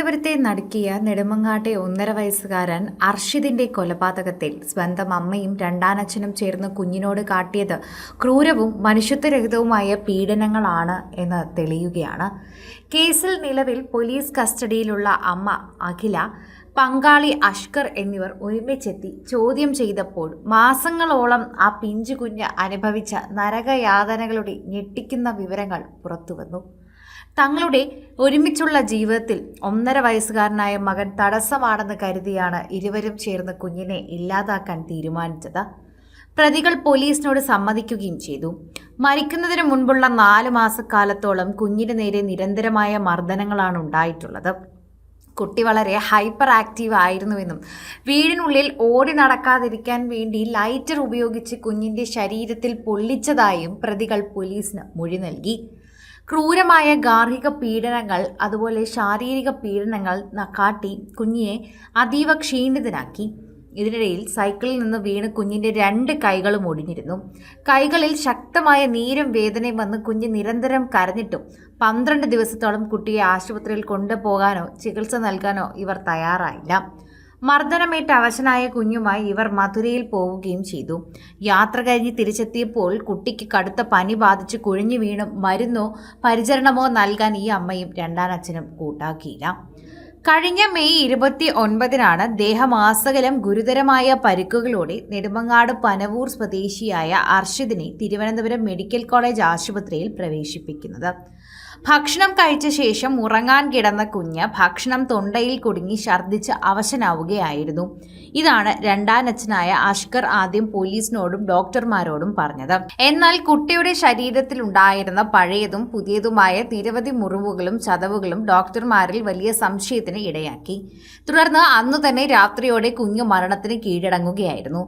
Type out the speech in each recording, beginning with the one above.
തിരുവനന്തപുരത്തെ നടുക്കിയ നെടുമങ്ങാട്ടെ 1.5 വയസ്സുകാരൻ അർഷിദിന്റെ കൊലപാതകത്തിൽ സ്വന്തം അമ്മയും രണ്ടാനച്ഛനും ചേർന്ന് കുഞ്ഞിനോട് കാട്ടിയത് ക്രൂരവും മനുഷ്യത്വരഹിതവുമായ പീഡനങ്ങളാണ് എന്ന് തെളിയുകയാണ്. കേസിൽ നിലവിൽ പോലീസ് കസ്റ്റഡിയിലുള്ള അമ്മ അഖില, പങ്കാളി അഷ്കർ എന്നിവർ ഒരുമിച്ചെത്തി ചോദ്യം ചെയ്തപ്പോൾ മാസങ്ങളോളം ആ പിഞ്ചു കുഞ്ഞ് അനുഭവിച്ച നരകയാതനകളുടെ ഞെട്ടിക്കുന്ന വിവരങ്ങൾ പുറത്തുവന്നു. തങ്ങളുടെ ഒരുമിച്ചുള്ള ജീവിതത്തിൽ 1.5 വയസ്സുകാരനായ മകൻ തടസ്സമാണെന്ന് കരുതിയാണ് ഇരുവരും ചേർന്ന് കുഞ്ഞിനെ ഇല്ലാതാക്കാൻ തീരുമാനിച്ചത്. പ്രതികൾ പോലീസിനോട് സമ്മതിക്കുകയും ചെയ്തു. മരിക്കുന്നതിന് മുൻപുള്ള 4 മാസക്കാലത്തോളം കുഞ്ഞിന് നേരെ നിരന്തരമായ മർദ്ദനങ്ങളാണ് ഉണ്ടായിട്ടുള്ളത്. കുട്ടി വളരെ ഹൈപ്പർ ആക്റ്റീവ് ആയിരുന്നുവെന്നും വീടിനുള്ളിൽ ഓടി നടക്കാതിരിക്കാൻ വേണ്ടി ലൈറ്റർ ഉപയോഗിച്ച് കുഞ്ഞിൻ്റെ ശരീരത്തിൽ പൊള്ളിച്ചതായും പ്രതികൾ പോലീസിന് മൊഴി നൽകി. ക്രൂരമായ ഗാർഹിക പീഡനങ്ങൾ, അതുപോലെ ശാരീരിക പീഡനങ്ങൾ കാട്ടി കുഞ്ഞിനെ അതീവ ക്ഷീണിതനാക്കി. ഇതിനിടയിൽ സൈക്കിളിൽ നിന്ന് വീണ് കുഞ്ഞിൻ്റെ 2 കൈകളും ഒടിഞ്ഞിരുന്നു. കൈകളിൽ ശക്തമായ നീരും വേദനയും വന്ന് കുഞ്ഞ് നിരന്തരം കരഞ്ഞിട്ടും 12 ദിവസത്തോളം കുട്ടിയെ ആശുപത്രിയിൽ കൊണ്ടുപോകാനോ ചികിത്സ നൽകാനോ ഇവർ തയ്യാറായില്ല. മർദ്ദനമേറ്റ അവശനായ കുഞ്ഞുമായി ഇവർ മധുരയിൽ പോവുകയും ചെയ്തു. യാത്ര കഴിഞ്ഞ് തിരിച്ചെത്തിയപ്പോൾ കുട്ടിക്ക് കടുത്ത പനി ബാധിച്ച് കുഴഞ്ഞു വീണും മരുന്നോ പരിചരണമോ നൽകാൻ ഈ അമ്മയും രണ്ടാനച്ഛനും കൂട്ടാക്കിയില്ല. കഴിഞ്ഞ മെയ് 29-നാണ് ദേഹമാസകലം ഗുരുതരമായ പരിക്കുകളോടെ നെടുമങ്ങാട് പനവൂർ സ്വദേശിയായ അർഷിദിനെ തിരുവനന്തപുരം മെഡിക്കൽ കോളേജ് ആശുപത്രിയിൽ പ്രവേശിപ്പിക്കുന്നത്. ഭക്ഷണം കഴിച്ച ശേഷം ഉറങ്ങാൻ കിടന്ന കുഞ്ഞ് ഭക്ഷണം തൊണ്ടയിൽ കുടുങ്ങി ഛർദ്ദിച്ച് അവശനാവുകയായിരുന്നു. ഇതാണ് രണ്ടാനച്ഛനായ അഷ്കർ ആദ്യം പോലീസിനോടും ഡോക്ടർമാരോടും പറഞ്ഞത്. എന്നാൽ കുട്ടിയുടെ ശരീരത്തിൽ ഉണ്ടായിരുന്ന പഴയതും പുതിയതുമായ നിരവധി മുറിവുകളും ചതവുകളും ഡോക്ടർമാരിൽ വലിയ സംശയത്തിന് ഇടയാക്കി. തുടർന്ന് അന്നു തന്നെ രാത്രിയോടെ കുഞ്ഞ് മരണത്തിന് കീഴടങ്ങുകയായിരുന്നു.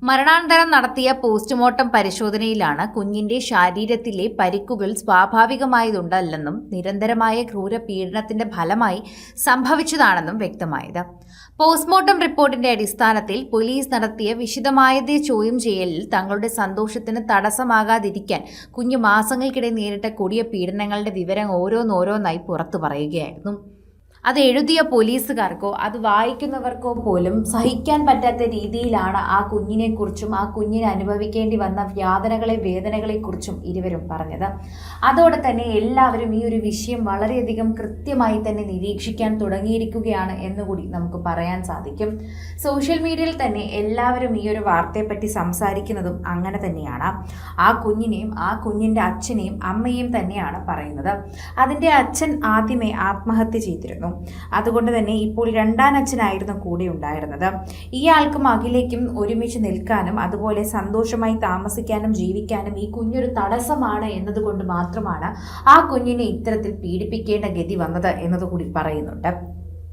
മരണാനന്തരം നടത്തിയ പോസ്റ്റ്മോർട്ടം പരിശോധനയിലാണ് കുഞ്ഞിന്റെ ശരീരത്തിലെ പരിക്കുകൾ സ്വാഭാവികമായതുണ്ടല്ലെന്നും നിരന്തരമായ ക്രൂരപീഡനത്തിന്റെ ഫലമായി സംഭവിച്ചതാണെന്നും വ്യക്തമായത്. പോസ്റ്റ്മോർട്ടം റിപ്പോർട്ടിന്റെ അടിസ്ഥാനത്തിൽ പോലീസ് നടത്തിയ വിശദമായ ചോദ്യം ചെയ്യലിൽ തങ്ങളുടെ സന്തോഷത്തിന് തടസ്സമാകാതിരിക്കാൻ കുഞ്ഞ് മാസങ്ങൾക്കിടെ നേരിട്ട കൊടിയ പീഡനങ്ങളുടെ വിവരം ഓരോന്നോരോന്നായി പുറത്തു പറയുകയായിരുന്നു. അത് എഴുതിയ പോലീസുകാർക്കോ അത് വായിക്കുന്നവർക്കോ പോലും സഹിക്കാൻ പറ്റാത്ത രീതിയിലാണ് ആ കുഞ്ഞിനെക്കുറിച്ചും ആ കുഞ്ഞിന് അനുഭവിക്കേണ്ടി വന്ന വേദനകളെക്കുറിച്ചും ഇരുവരും പറഞ്ഞത്. അതോടെ തന്നെ എല്ലാവരും ഈ ഒരു വിഷയം വളരെയധികം കൃത്യമായി തന്നെ നിരീക്ഷിക്കാൻ തുടങ്ങിയിരിക്കുകയാണ് എന്നുകൂടി നമുക്ക് പറയാൻ സാധിക്കും. സോഷ്യൽ മീഡിയയിൽ തന്നെ എല്ലാവരും ഈ ഒരു വാർത്തയെപ്പറ്റി സംസാരിക്കുന്നതും അങ്ങനെ തന്നെയാണ്. ആ കുഞ്ഞിനെയും ആ കുഞ്ഞിൻ്റെ അച്ഛനെയും അമ്മയും തന്നെയാണ് പറയുന്നത്. അതിൻ്റെ അച്ഛൻ ആദ്യമേ ആത്മഹത്യ ചെയ്തിരുന്നു. അതുകൊണ്ട് തന്നെ ഇപ്പോൾ രണ്ടാനച്ഛനായിരുന്നു കൂടെ ഉണ്ടായിരുന്നത്. ഇയാൾക്കും അഖിലേക്കും ഒരുമിച്ച് നിൽക്കാനും അതുപോലെ സന്തോഷമായി താമസിക്കാനും ജീവിക്കാനും ഈ കുഞ്ഞൊരു തടസ്സമാണ് എന്നതുകൊണ്ട് മാത്രമാണ് ആ കുഞ്ഞിനെ ഇത്തരത്തിൽ പീഡിപ്പിക്കേണ്ട ഗതി വന്നത് എന്നതുകൂടി പറയുന്നുണ്ട്.